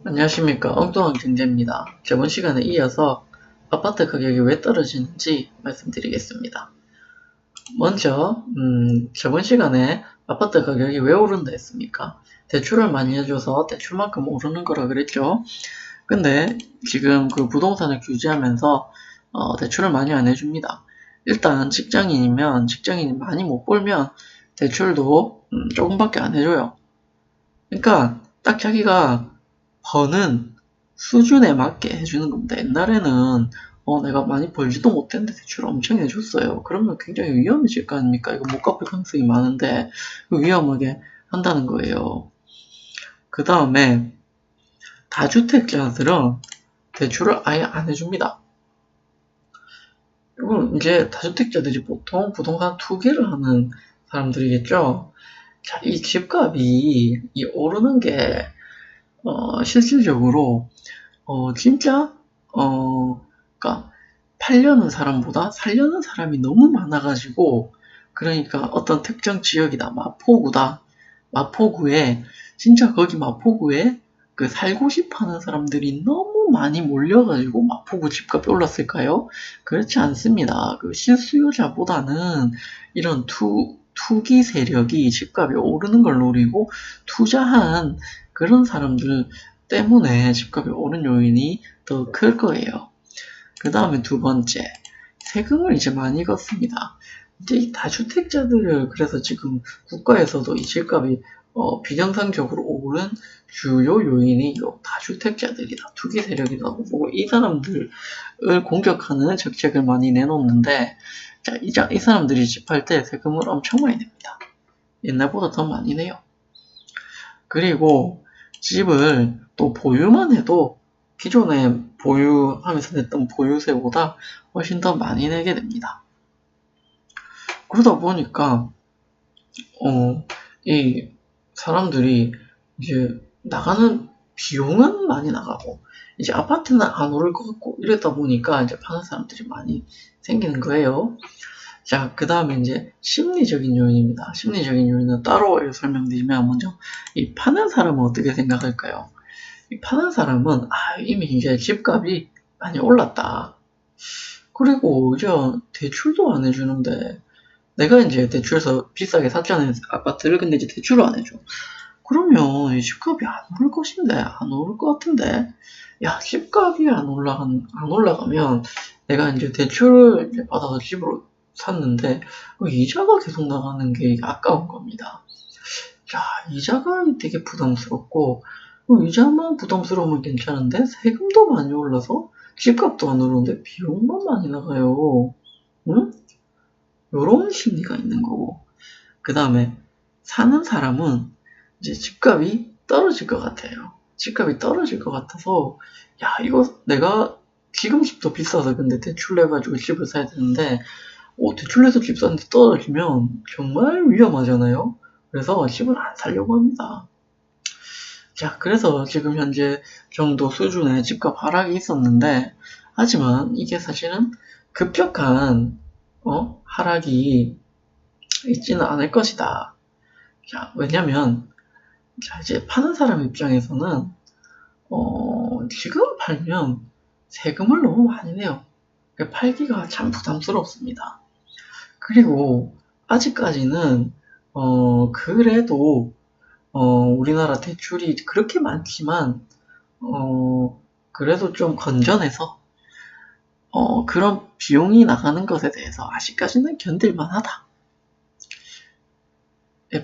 안녕하십니까. 엉뚱한 경제입니다. 저번 시간에 이어서 아파트 가격이 왜 떨어지는지 말씀드리겠습니다. 먼저 저번 시간에 아파트 가격이 왜 오른다 했습니까? 대출을 많이 해줘서 대출만큼 오르는 거라 그랬죠. 근데 지금 그 부동산을 규제하면서 대출을 많이 안 해줍니다. 일단 직장인이면 직장인이 많이 못 벌면 대출도 조금밖에 안 해줘요. 그러니까 딱 자기가 버는 수준에 맞게 해주는 겁니다. 옛날에는 내가 많이 벌지도 못했는데 대출 엄청 해줬어요. 그러면 굉장히 위험해질 거 아닙니까? 이거 못 갚을 가능성이 많은데 위험하게 한다는 거예요. 그 다음에 다주택자들은 대출을 아예 안 해줍니다. 그리고 이제 다주택자들이 보통 부동산 투기를 하는 사람들이겠죠. 자, 이 집값이 오르는 게 실질적으로 진짜 그러니까 팔려는 사람보다 살려는 사람이 너무 많아가지고, 그러니까 어떤 특정 지역이다, 마포구에 진짜 거기 마포구에 그 살고 싶어하는 사람들이 너무 많이 몰려가지고 마포구 집값이 올랐을까요? 그렇지 않습니다. 그 실수요자보다는 이런 투기 세력이 집값이 오르는 걸 노리고 투자한 그런 사람들 때문에 집값이 오른 요인이 더 클 거예요. 그 다음에 두 번째, 세금을 이제 많이 걷습니다. 이제 이 다주택자들을 그래서 지금 국가에서도 이 집값이 비정상적으로 오른 주요 요인이 이 다주택자들이다, 투기 세력이라고 보고 이 사람들을 공격하는 정책을 많이 내놓는데, 자, 이 사람들이 집할 때 세금을 엄청 많이 냅니다. 옛날보다 더 많이 내요. 그리고 집을 또 보유만 해도 기존에 보유하면서 냈던 보유세보다 훨씬 더 많이 내게 됩니다. 그러다 보니까 이 사람들이 이제 나가는 비용은 많이 나가고 이제 아파트는 안 오를 것 같고 이랬다 보니까 이제 파는 사람들이 많이 생기는 거예요. 자, 그 다음에 이제 심리적인 요인입니다. 심리적인 요인은 따로 설명드리면 먼저 이 파는 사람은 어떻게 생각할까요? 이 파는 사람은 이미 이제 집값이 많이 올랐다. 그리고 이제 대출도 안 해주는데 내가 이제 대출해서 비싸게 샀잖아요, 아파트를. 근데 이제 대출을 안 해줘. 그러면 이 집값이 안 오를 것인데, 안 오를 것 같은데, 야, 집값이 안 올라가면 내가 이제 대출을 이제 받아서 집으로 샀는데 이자가 계속 나가는 게 아까운 겁니다. 자, 이자가 되게 부담스럽고 이자만 부담스러우면 괜찮은데 세금도 많이 올라서 집값도 안 오르는데 비용만 많이 나가요. 응? 요런 심리가 있는 거고, 그 다음에 사는 사람은 이제 집값이 떨어질 것 같아요. 집값이 떨어질 것 같아서 야, 이거 내가 지금 집도 비싸서 근데 대출 내가지고 집을 사야 되는데 대출 내서 집 사는데 떨어지면 정말 위험하잖아요. 그래서 집을 안 사려고 합니다. 자, 그래서 지금 현재 정도 수준의 집값 하락이 있었는데, 하지만 이게 사실은 급격한 하락이 있지는 않을 것이다. 자, 왜냐면 자, 이제 파는 사람 입장에서는 지금 팔면 세금을 너무 많이 내요. 팔기가 참 부담스럽습니다. 그리고 아직까지는 그래도 우리나라 대출이 그렇게 많지만 그래도 좀 건전해서 그런 비용이 나가는 것에 대해서 아직까지는 견딜만 하다.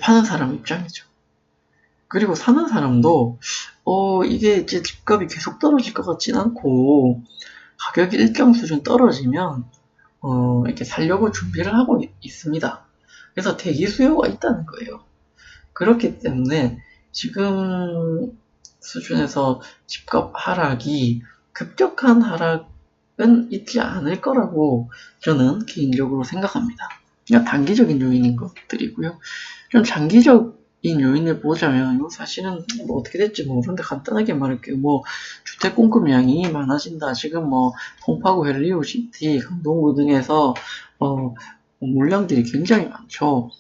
파는 사람 입장이죠. 그리고 사는 사람도 이게 이제 집값이 계속 떨어질 것 같진 않고 가격이 일정 수준 떨어지면 이렇게 살려고 준비를 하고 있습니다. 그래서 대기 수요가 있다는 거예요. 그렇기 때문에 지금 수준에서 집값 하락이 급격한 하락은 있지 않을 거라고 저는 개인적으로 생각합니다. 그냥 단기적인 요인인 것들이고요. 좀 장기적인 요인을 보자면 이거 사실은 뭐 어떻게 될지 모르는데 간단하게 말할게요. 뭐 주택 공급량이 많아진다. 지금 뭐 송파구, 헬리우시티, 강동구 등에서 물량들이 굉장히 많죠.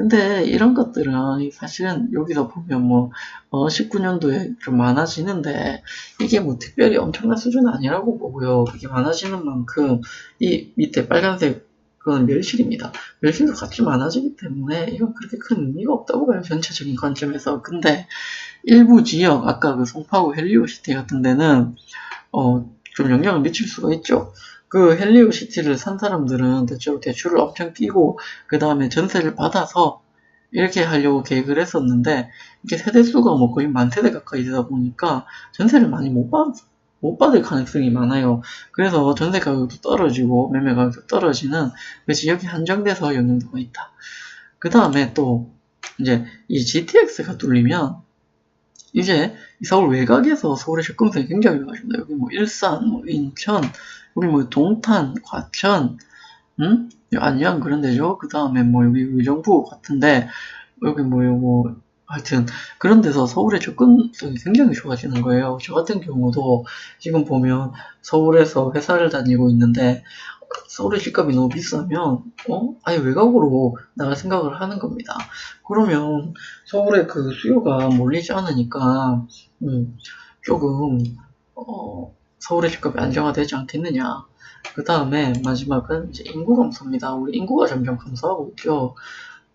근데 이런 것들은 사실은 여기서 보면 뭐 19년도에 좀 많아지는데 이게 뭐 특별히 엄청난 수준은 아니라고 보고요. 이게 많아지는 만큼 이 밑에 빨간색 그건 멸실입니다. 멸실도 같이 많아지기 때문에 이건 그렇게 큰 의미가 없다고 봐요. 전체적인 관점에서. 근데 일부 지역, 아까 그 송파구 헬리오시티 같은 데는 좀 영향을 미칠 수가 있죠. 그 헬리오시티를 산 사람들은 대체로 대출을 엄청 끼고 그 다음에 전세를 받아서 이렇게 하려고 계획을 했었는데 이게 세대수가 뭐 거의 만 세대 가까이 되다 보니까 전세를 많이 못 받을 가능성이 많아요. 그래서 전세 가격도 떨어지고 매매 가격도 떨어지는 그 지역이 한정돼서 영향도가 있다. 그 다음에 또 이제 이 GTX가 뚫리면 이제 서울 외곽에서 서울의 접근성이 굉장히 좋아집니다. 여기 뭐 일산, 뭐 인천, 여기 뭐 동탄, 과천, 안양 그런 데죠. 그 다음에 뭐 여기 의정부 같은데 여기 뭐 하여튼 그런 데서 서울의 접근성이 굉장히 좋아지는 거예요. 저 같은 경우도 지금 보면 서울에서 회사를 다니고 있는데 서울의 집값이 너무 비싸면 아예 외곽으로 나갈 생각을 하는 겁니다. 그러면 서울의 그 수요가 몰리지 않으니까 조금 서울의 집값이 안정화되지 않겠느냐. 그 다음에 마지막은 이제 인구 감소입니다. 우리 인구가 점점 감소하고 있죠.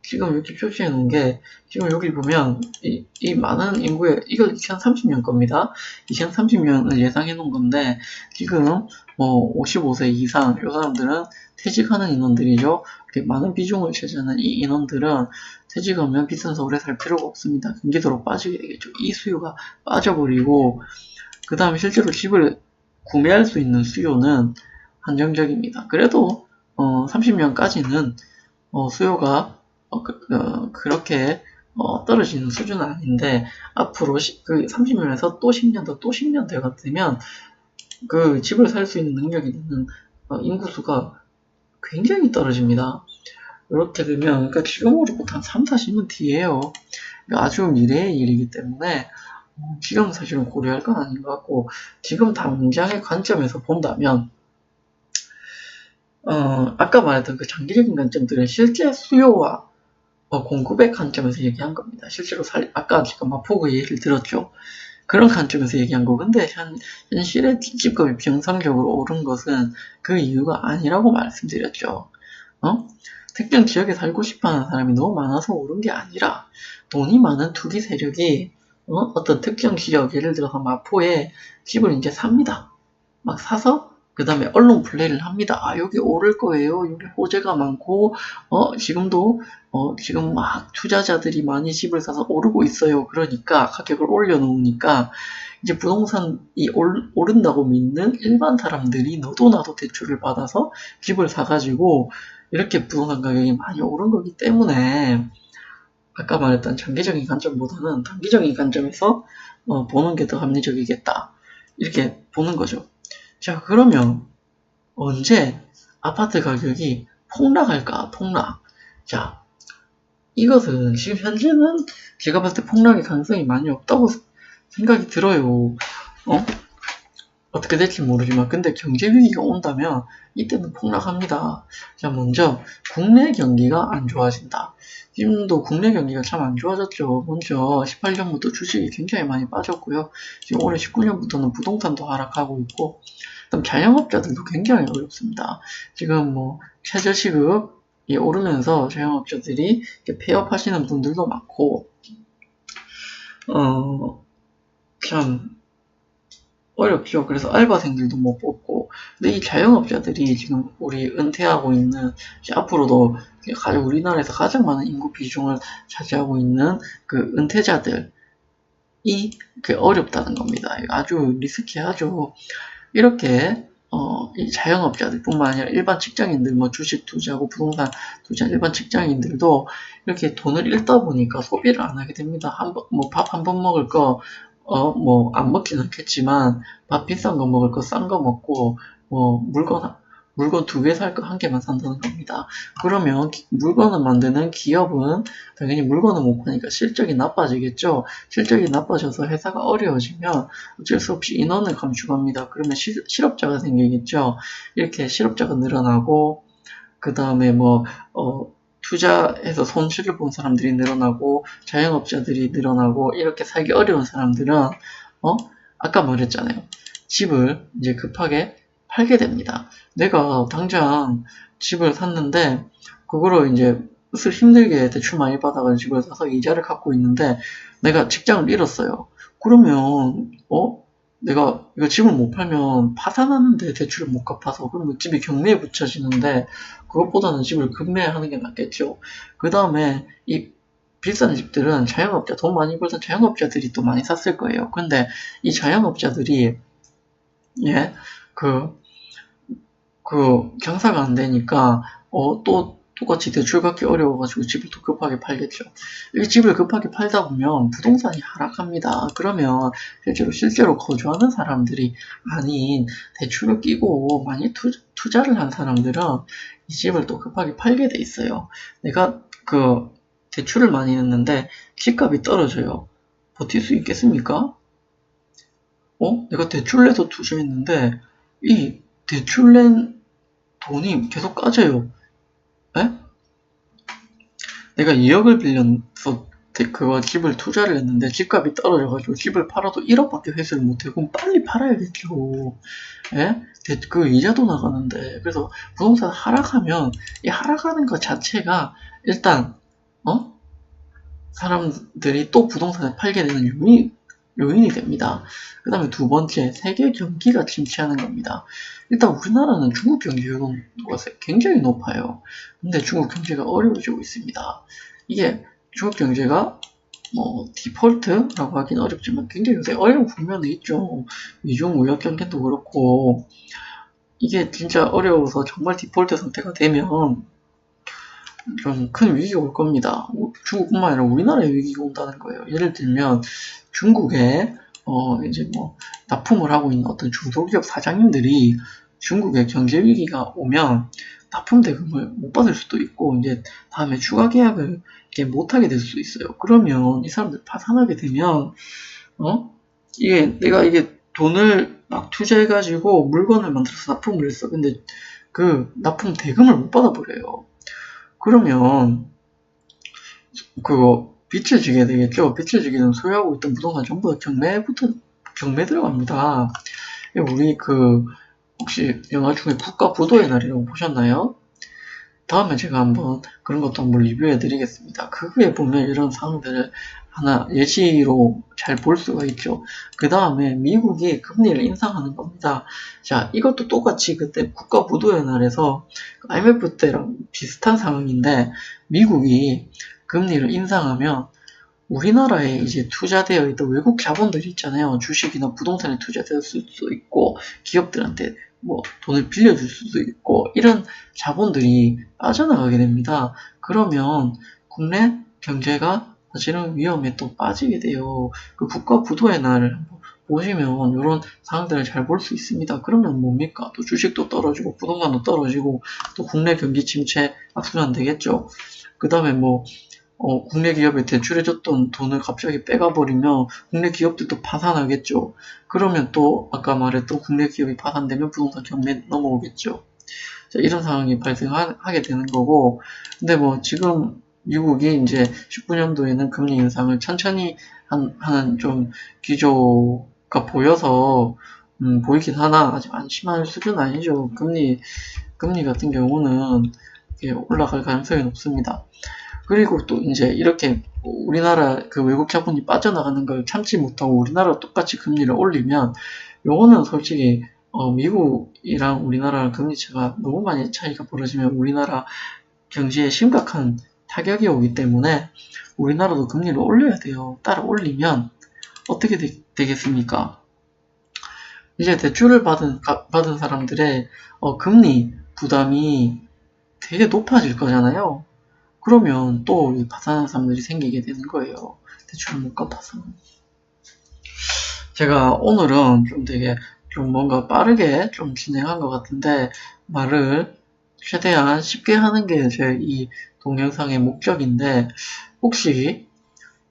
지금 여기 표시해 놓은 게 지금 여기 보면 이 많은 인구의 이거 2030년 겁니다. 2030년을 예상해 놓은 건데 지금 뭐 55세 이상 이 사람들은 퇴직하는 인원들이죠. 이렇게 많은 비중을 차지하는 이 인원들은 퇴직하면 비싼 서울에 살 필요가 없습니다. 경기도로 빠지게 되겠죠. 이 수요가 빠져버리고 그 다음에 실제로 집을 구매할 수 있는 수요는 한정적입니다. 그래도 30년까지는 수요가 그렇게 떨어지는 수준은 아닌데 앞으로 그 30년에서 또 10년 더 또 10년 더 같으면 그 집을 살 수 있는 능력이 있는 인구수가 굉장히 떨어집니다. 이렇게 되면 그러니까 지금으로부터 한 3, 40년 뒤에요. 아주 미래의 일이기 때문에 지금 사실은 고려할 건 아닌 것 같고 지금 당장의 관점에서 본다면 아까 말했던 그 장기적인 관점들은 실제 수요와 공급의 관점에서 얘기한 겁니다. 실제로 아까 제가 마포구 예를 들었죠. 그런 관점에서 얘기한 거. 근데 현실의 집값이 비정상적으로 오른 것은 그 이유가 아니라고 말씀드렸죠. 특정 지역에 살고 싶어하는 사람이 너무 많아서 오른 게 아니라 돈이 많은 투기 세력이 어떤 특정 지역, 예를 들어서 마포에 집을 이제 삽니다. 막 사서 그 다음에 언론 플레이를 합니다. 여기 오를 거예요. 여기 호재가 많고 지금도 지금 막 투자자들이 많이 집을 사서 오르고 있어요. 그러니까 가격을 올려놓으니까 이제 부동산이 오른다고 믿는 일반 사람들이 너도 나도 대출을 받아서 집을 사가지고 이렇게 부동산 가격이 많이 오른 거기 때문에 아까 말했던 장기적인 관점보다는 단기적인 관점에서 보는 게 더 합리적이겠다. 이렇게 보는 거죠. 자, 그러면 언제 아파트 가격이 폭락할까? 폭락. 자, 이것은 지금 현재는 제가 봤을 때 폭락의 가능성이 많이 없다고 생각이 들어요. 어떻게 될지 모르지만 근데 경제 위기가 온다면 이때는 폭락합니다. 자, 먼저 국내 경기가 안 좋아진다. 지금도 국내 경기가 참 안 좋아졌죠. 먼저 18년부터 주식이 굉장히 많이 빠졌고요. 지금 올해 19년부터는 부동산도 하락하고 있고 그다음 자영업자들도 굉장히 어렵습니다. 지금 뭐 최저시급이 오르면서 자영업자들이 폐업하시는 분들도 많고 참 어렵죠. 그래서 알바생들도 못 뽑고. 근데 이 자영업자들이 지금 우리 은퇴하고 있는, 앞으로도 우리나라에서 가장 많은 인구 비중을 차지하고 있는 그 은퇴자들이 어렵다는 겁니다. 아주 리스키하죠. 이렇게, 이 자영업자들 뿐만 아니라 일반 직장인들, 뭐 주식 투자하고 부동산 투자 일반 직장인들도 이렇게 돈을 잃다 보니까 소비를 안 하게 됩니다. 밥 한 번 먹을 거, 뭐, 안 먹진 않겠지만, 밥 비싼 거 먹을 거, 싼 거 먹고, 물건 2개 살 거 1개만 산다는 겁니다. 그러면 물건을 만드는 기업은 당연히 물건을 못 파니까 실적이 나빠지겠죠. 실적이 나빠져서 회사가 어려워지면 어쩔 수 없이 인원을 감축합니다. 그러면 실업자가 생기겠죠. 이렇게 실업자가 늘어나고, 그 다음에 투자해서 손실을 본 사람들이 늘어나고 자영업자들이 늘어나고 이렇게 살기 어려운 사람들은 아까 말했잖아요. 집을 이제 급하게 팔게 됩니다. 내가 당장 집을 샀는데 그거로 이제 슬 힘들게 대출 많이 받아가지고 집을 사서 이자를 갚고 있는데 내가 직장을 잃었어요. 그러면 내가 이거 집을 못 팔면 파산하는데 대출을 못 갚아서 그러면 집이 경매에 붙여지는데 그것보다는 집을 급매하는 게 낫겠죠. 그 다음에 이 비싼 집들은 자영업자, 돈 많이 벌던 자영업자들이 또 많이 샀을 거예요. 근데 이 자영업자들이 경사가 안 되니까 또 똑같이 대출 받기 어려워가지고 집을 또 급하게 팔겠죠. 이 집을 급하게 팔다 보면 부동산이 하락합니다. 그러면 실제로 거주하는 사람들이 아닌 대출을 끼고 많이 투자를 한 사람들은 이 집을 또 급하게 팔게 돼 있어요. 내가 대출을 많이 냈는데 집값이 떨어져요. 버틸 수 있겠습니까? 내가 대출 내서 투자했는데 이 대출 낸 돈이 계속 까져요. 에? 내가 2억을 빌려서 그거 집을 투자를 했는데 집값이 떨어져가지고 집을 팔아도 1억밖에 회수를 못해. 그럼 빨리 팔아야겠죠. 그 이자도 나가는데. 그래서 부동산 하락하면 이 하락하는 것 자체가 일단 사람들이 또 부동산을 팔게 되는 요인이 됩니다. 그 다음에 두 번째, 세계 경기가 침체하는 겁니다. 일단 우리나라는 중국 경기 요동도가 굉장히 높아요. 근데 중국 경제가 어려워지고 있습니다. 이게 중국 경제가 디폴트라고 하긴 어렵지만 굉장히 요새 어려운 국면에 있죠. 미중 무역 경쟁도 그렇고 이게 진짜 어려워서 정말 디폴트 상태가 되면 좀 큰 위기가 올 겁니다. 중국뿐만 아니라 우리나라에 위기가 온다는 거예요. 예를 들면 중국에 이제 납품을 하고 있는 어떤 중소기업 사장님들이 중국에 경제 위기가 오면 납품 대금을 못 받을 수도 있고 이제 다음에 추가 계약을 못 하게 될 수도 있어요. 그러면 이 사람들 파산하게 되면 내가 돈을 막 투자해가지고 물건을 만들어서 납품을 했어. 근데 그 납품 대금을 못 받아버려요. 그러면 빚을 지게 되겠죠. 빚을 지게 되면 소유하고 있던 부동산 전부 다 경매 들어갑니다. 우리 혹시 영화 중에 국가 부도의 날이라고 보셨나요? 다음에 제가 한번 그런 것도 한번 리뷰해 드리겠습니다. 그거에 보면 이런 상황들을 하나 예시로 잘 볼 수가 있죠. 그 다음에 미국이 금리를 인상하는 겁니다. 자, 이것도 똑같이 그때 국가 부도의 날에서 IMF 때랑 비슷한 상황인데 미국이 금리를 인상하면 우리나라에 이제 투자되어 있던 외국 자본들이 있잖아요. 주식이나 부동산에 투자되었을 수도 있고 기업들한테 돈을 빌려줄 수도 있고 이런 자본들이 빠져나가게 됩니다. 그러면 국내 경제가 사실은 위험에 또 빠지게 돼요. 그 국가 부도의 날을 한번 보시면 이런 상황들을 잘 볼 수 있습니다. 그러면 뭡니까? 또 주식도 떨어지고 부동산도 떨어지고 또 국내 경기 침체 악순환 되겠죠. 그 다음에 국내 기업에 대출해줬던 돈을 갑자기 빼가버리면 국내 기업들도 파산하겠죠. 그러면 또 아까 말했던 국내 기업이 파산되면 부동산 경매 넘어오겠죠. 자, 이런 상황이 발생하게 되는 거고, 근데 지금 미국이 이제 19년도에는 금리 인상을 천천히 하는 좀 기조가 보여서 보이긴 하나 아직 안심할 수준은 아니죠. 금리 같은 경우는 올라갈 가능성이 높습니다. 그리고 또 이제 이렇게 우리나라 외국 자본이 빠져나가는 걸 참지 못하고 우리나라 똑같이 금리를 올리면 요거는 솔직히 미국이랑 우리나라랑 금리차가 너무 많이 차이가 벌어지면 우리나라 경제에 심각한 타격이 오기 때문에 우리나라도 금리를 올려야 돼요. 따라 올리면 어떻게 되겠습니까? 이제 대출을 받은 사람들의 금리 부담이 되게 높아질 거잖아요. 그러면 또 파산하는 사람들이 생기게 되는 거예요. 대출을 못 갚아서. 제가 오늘은 좀 뭔가 빠르게 좀 진행한 것 같은데 말을 최대한 쉽게 하는 게 제 이 동영상의 목적인데 혹시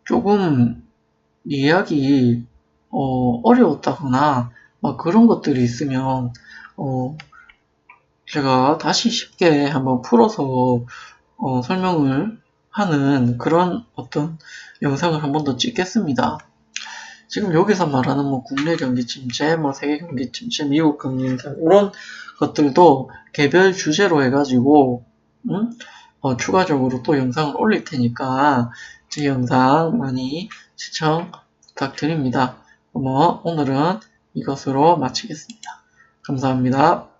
조금 이해하기 어려웠다거나 그런 것들이 있으면 제가 다시 쉽게 한번 풀어서 설명을 하는 그런 어떤 영상을 한 번 더 찍겠습니다. 지금 여기서 말하는 뭐 국내 경기 침체, 뭐 세계 경기 침체, 미국 경기 인상 이런 것들도 개별 주제로 해가지고 추가적으로 또 영상을 올릴 테니까 제 영상 많이 시청 부탁드립니다. 오늘은 이것으로 마치겠습니다. 감사합니다.